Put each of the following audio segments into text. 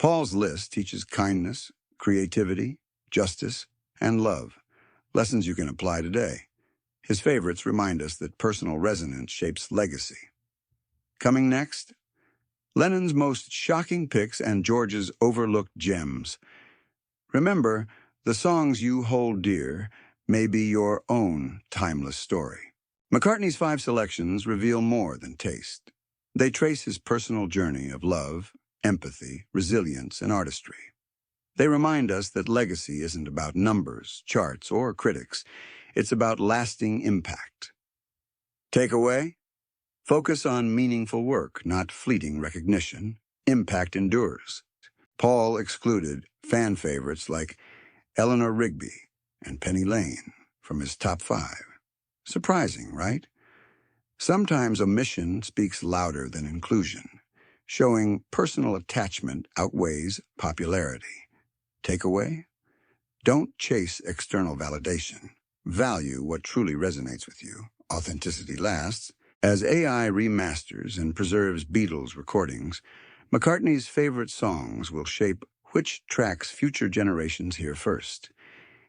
Paul's list teaches kindness, creativity, justice, and love, lessons you can apply today. His favorites remind us that personal resonance shapes legacy. Coming next, Lennon's most shocking picks and George's overlooked gems. Remember, the songs you hold dear may be your own timeless story. McCartney's 5 selections reveal more than taste. They trace his personal journey of love, empathy, resilience, and artistry. They remind us that legacy isn't about numbers, charts, or critics. It's about lasting impact. Takeaway? Focus on meaningful work, not fleeting recognition. Impact endures. Paul excluded fan favorites like Eleanor Rigby and Penny Lane from his top 5. Surprising, right? Sometimes omission speaks louder than inclusion, showing personal attachment outweighs popularity. Takeaway? Don't chase external validation. Value what truly resonates with you. Authenticity lasts. As AI remasters and preserves Beatles recordings, McCartney's favorite songs will shape which tracks future generations hear first.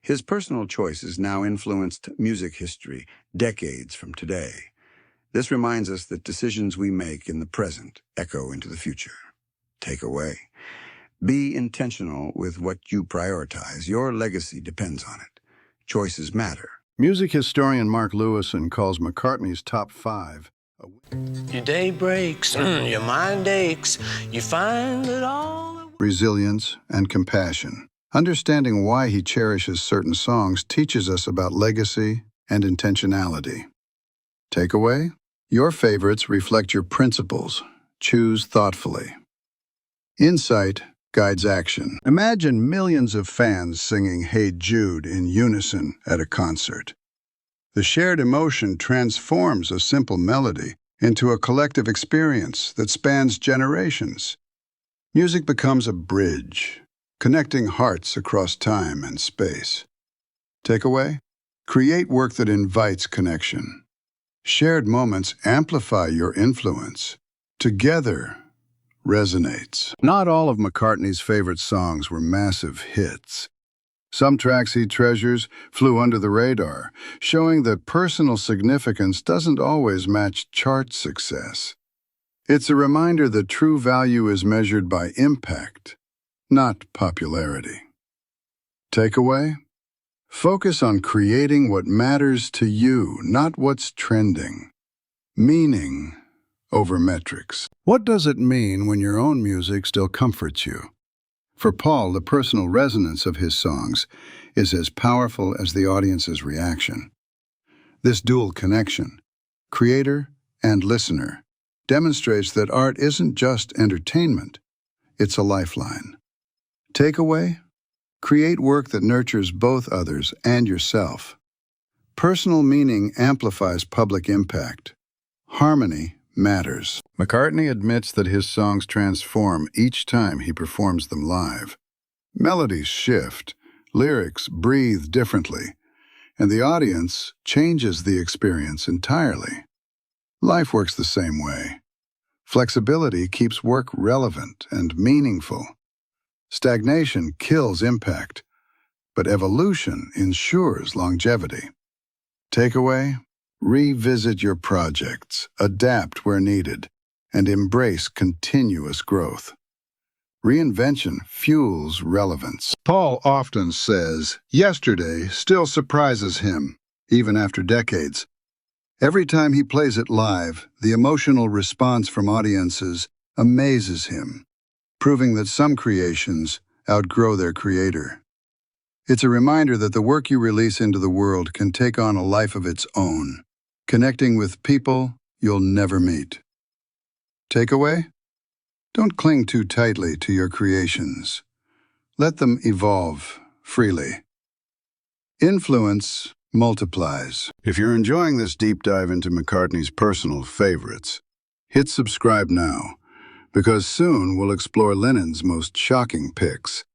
His personal choices now influenced music history decades from today. This reminds us that decisions we make in the present echo into the future. Takeaway: be intentional with what you prioritize. Your legacy depends on it. Choices matter. Music historian Mark Lewison calls McCartney's top 5 Your day breaks, your mind aches, you find it all. resilience and compassion. Understanding why he cherishes certain songs teaches us about legacy and intentionality. Takeaway: your favorites reflect your principles. Choose thoughtfully. Insight guides action. Imagine millions of fans singing Hey Jude in unison at a concert. The shared emotion transforms a simple melody into a collective experience that spans generations. Music becomes a bridge, connecting hearts across time and space. Takeaway: create work that invites connection. Shared moments amplify your influence. Together, resonates. Not all of McCartney's favorite songs were massive hits. Some tracks he treasures flew under the radar, showing that personal significance doesn't always match chart success. It's a reminder that true value is measured by impact, not popularity. Takeaway: focus on creating what matters to you, not what's trending. Meaning over metrics. What does it mean when your own music still comforts you? For Paul, the personal resonance of his songs is as powerful as the audience's reaction. This dual connection, creator and listener, demonstrates that art isn't just entertainment, it's a lifeline. Takeaway: create work that nurtures both others and yourself. Personal meaning amplifies public impact. Harmony matters. McCartney admits that his songs transform each time he performs them live. Melodies shift, lyrics breathe differently, and the audience changes the experience entirely. Life works the same way. Flexibility keeps work relevant and meaningful. Stagnation kills impact, but evolution ensures longevity. Takeaway: revisit your projects, adapt where needed, and embrace continuous growth. Reinvention fuels relevance. Paul often says, yesterday still surprises him, even after decades. Every time he plays it live, the emotional response from audiences amazes him, proving that some creations outgrow their creator. It's a reminder that the work you release into the world can take on a life of its own, connecting with people you'll never meet. Takeaway: don't cling too tightly to your creations. Let them evolve freely. Influence multiplies. If you're enjoying this deep dive into McCartney's personal favorites, hit subscribe now, because soon we'll explore Lennon's most shocking picks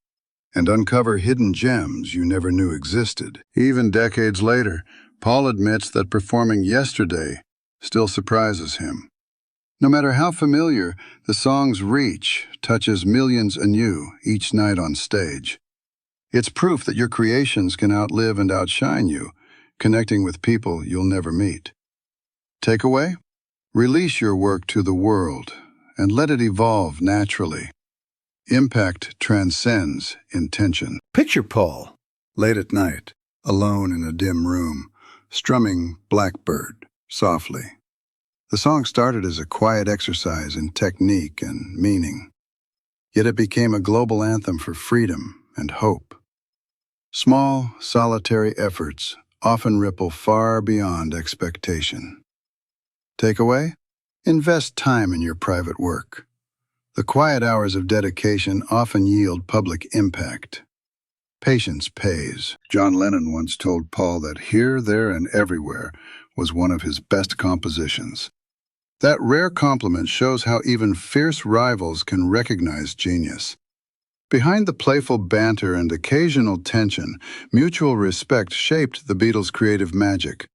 and uncover hidden gems you never knew existed. Even decades later, Paul admits that performing Yesterday still surprises him. No matter how familiar, the song's reach touches millions anew each night on stage. It's proof that your creations can outlive and outshine you, connecting with people you'll never meet. Takeaway? Release your work to the world and let it evolve naturally. Impact transcends intention. Picture Paul, late at night, alone in a dim room, strumming Blackbird softly. The song started as a quiet exercise in technique and meaning, yet it became a global anthem for freedom and hope. Small, solitary efforts often ripple far beyond expectation. Takeaway? Invest time in your private work. The quiet hours of dedication often yield public impact. Patience pays. John Lennon once told Paul that Here, There, and Everywhere was one of his best compositions. That rare compliment shows how even fierce rivals can recognize genius. Behind the playful banter and occasional tension, mutual respect shaped the Beatles' creative magic.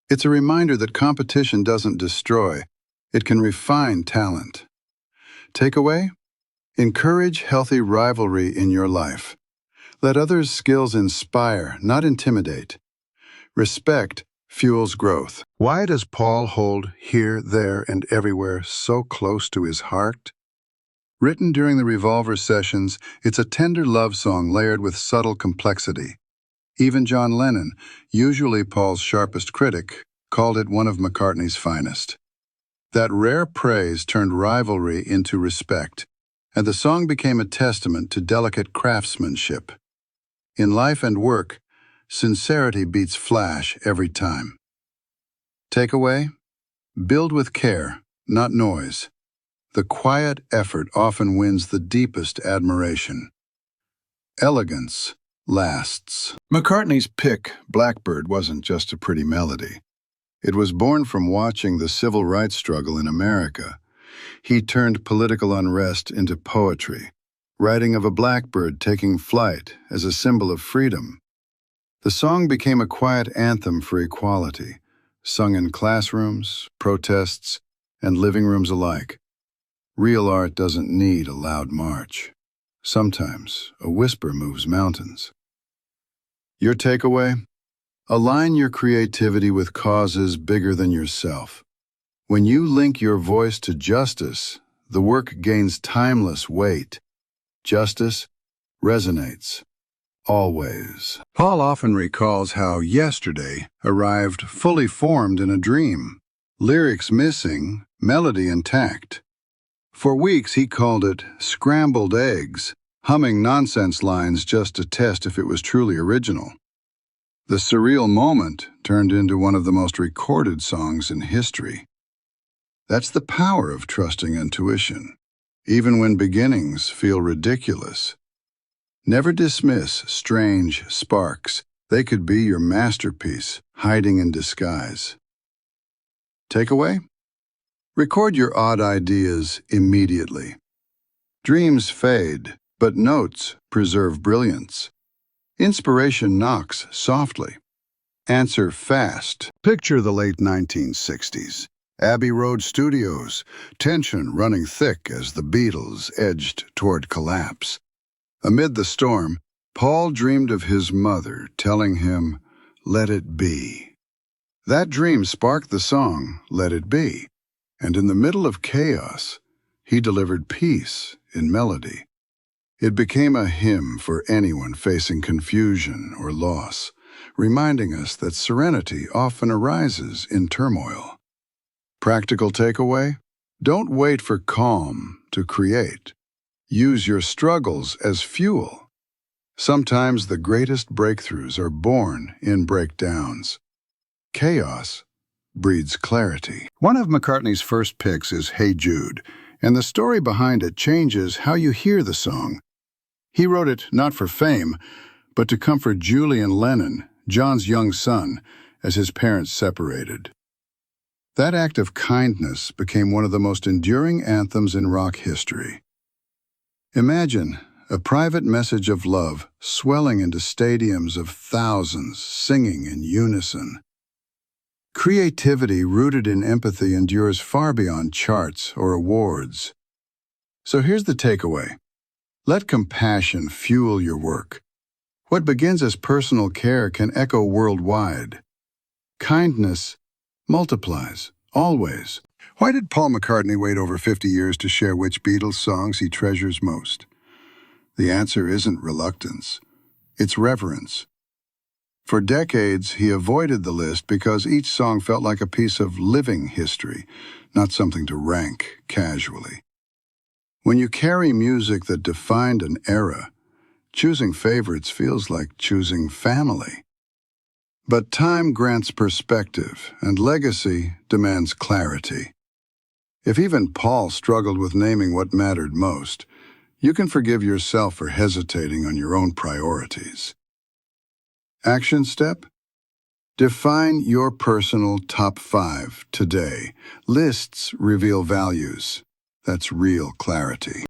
It's a reminder that competition doesn't destroy, it can refine talent. Takeaway? Encourage healthy rivalry in your life. Let others' skills inspire, not intimidate. Respect fuels growth. Why does Paul hold Here, There, and Everywhere so close to his heart? Written during the Revolver sessions, it's a tender love song layered with subtle complexity. Even John Lennon, usually Paul's sharpest critic, called it one of McCartney's finest. That rare praise turned rivalry into respect, and the song became a testament to delicate craftsmanship. In life and work, sincerity beats flash every time. Takeaway? Build with care, not noise. The quiet effort often wins the deepest admiration. Elegance lasts. McCartney's pick, Blackbird, wasn't just a pretty melody. It was born from watching the civil rights struggle in America. He turned political unrest into poetry, writing of a blackbird taking flight as a symbol of freedom. The song became a quiet anthem for equality, sung in classrooms, protests, and living rooms alike. Real art doesn't need a loud march. Sometimes a whisper moves mountains. Your takeaway? Align your creativity with causes bigger than yourself. When you link your voice to justice, the work gains timeless weight. Justice resonates. Always. Paul often recalls how yesterday arrived fully formed in a dream, lyrics missing, melody intact. For weeks he called it scrambled eggs, humming nonsense lines just to test if it was truly original. The surreal moment turned into one of the most recorded songs in history. That's the power of trusting intuition, even when beginnings feel ridiculous. Never dismiss strange sparks. They could be your masterpiece, hiding in disguise. Takeaway? Record your odd ideas immediately. Dreams fade, but notes preserve brilliance. Inspiration knocks softly. Answer fast. Picture the late 1960s. Abbey Road Studios, tension running thick as the Beatles edged toward collapse. Amid the storm, Paul dreamed of his mother telling him, "Let it be." That dream sparked the song, "Let It Be," and in the middle of chaos, he delivered peace in melody. It became a hymn for anyone facing confusion or loss, reminding us that serenity often arises in turmoil. Practical takeaway? Don't wait for calm to create. Use your struggles as fuel. Sometimes the greatest breakthroughs are born in breakdowns. Chaos breeds clarity. One of McCartney's first picks is Hey Jude, and the story behind it changes how you hear the song. He wrote it not for fame, but to comfort Julian Lennon, John's young son, as his parents separated. That act of kindness became one of the most enduring anthems in rock history. Imagine a private message of love swelling into stadiums of thousands singing in unison. Creativity rooted in empathy endures far beyond charts or awards. So here's the takeaway. Let compassion fuel your work. What begins as personal care can echo worldwide. Kindness multiplies, always. Why did Paul McCartney wait over 50 years to share which Beatles songs he treasures most? The answer isn't reluctance. It's reverence. For decades, he avoided the list because each song felt like a piece of living history, not something to rank casually. When you carry music that defined an era, choosing favorites feels like choosing family. But time grants perspective, and legacy demands clarity. If even Paul struggled with naming what mattered most, you can forgive yourself for hesitating on your own priorities. Action step? Define your personal top 5 today. Lists reveal values. That's real clarity.